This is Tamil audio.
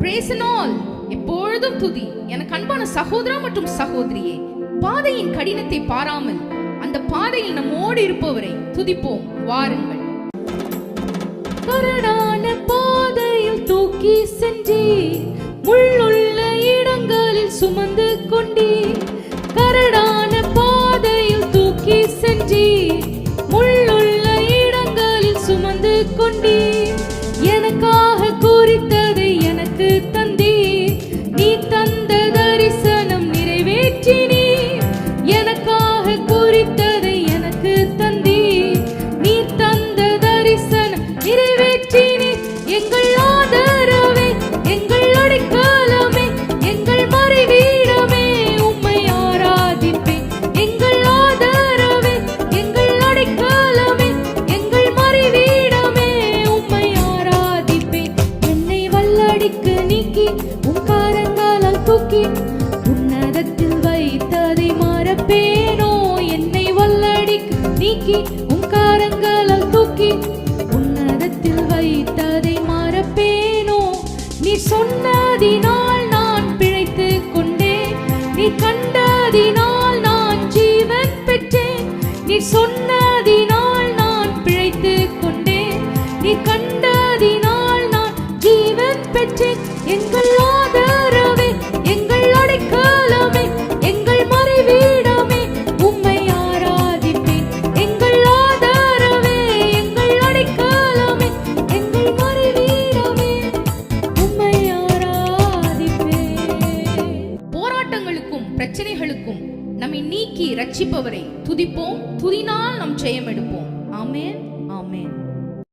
Praise and all. எப்பொழுதும் துதி. எனக்கு அன்பான சகோதரா மற்றும் சகோதரியே, பாதையின் கடினத்தை பாராமல் அந்த பாதையில் நம்மோடு இருப்பவரை துதிப்போம். வாருங்கள். கரடான பாதையில் தூக்கி சென்றீர், முள்ளுள்ள இடங்களில் சுமந்து கொண்டீர். கரடான பாதையில் தூக்கி சென்றீர், முள்ளுள்ள இடங்களில் சுமந்து கொண்டீர். எனக்காக குறித்ததை எனக்கு தந்தீர், நீ தந்த தரிசனம் நிறைவேற்றினீர். எனக்காக குறித்ததை எனக்கு தந்தீர், நீ தந்த தரிசனம் நிறைவேற்றினீர். எங்கள் ஆதரவே, எங்கள் அடைக்கலமே, எங்கள் மறைவீடமே, உம்மை ஆராதிப்பேன். எங்கள் ஆதரவே, எங்கள் அடைக்கலமே, எங்கள் மறைவீடமே, உம்மை ஆராதிப்பேன். என்னை வல்லடிக்கு நீக்கி உம் கரங்களால் தூக்கி உன்னதத்தில் வைத்ததை மறப்பேனோ. என்னை வல்லடிக்கு நீக்கி உம் கரங்களால் தூக்கி உன்னதத்தில் வைத்ததை மறப்பேனோ. நீ சொன்னதினால் நான் பிழைத்து கொண்டேன், நீ கண்டதினால் நான் ஜீவன் பெற்றேன். நீ சொன்னதினால் நான் பிழைத்து கொண்டேன், நீ கண்டதினால் நான் ஜீவன் பெற்றேன். எங்கள் ஆதரவே, எங்கள் அடைக்கலமே, எங்கள் மறைவீடமே, உம்மை ஆராதிப்பேன். எங்கள் ஆதரவே, எங்கள் அடைக்கலமே, எங்கள் மறைவீடமே, உம்மை ஆராதிப்பேன். போராட்டங்களுக்கும் பிரச்சனைகளுக்கும் நம்மை நீக்கி ரட்சிப்பவரை துதிப்போம். துதினால் நாம் ஜெயம் எடுப்போம். ஆமென், ஆமென்.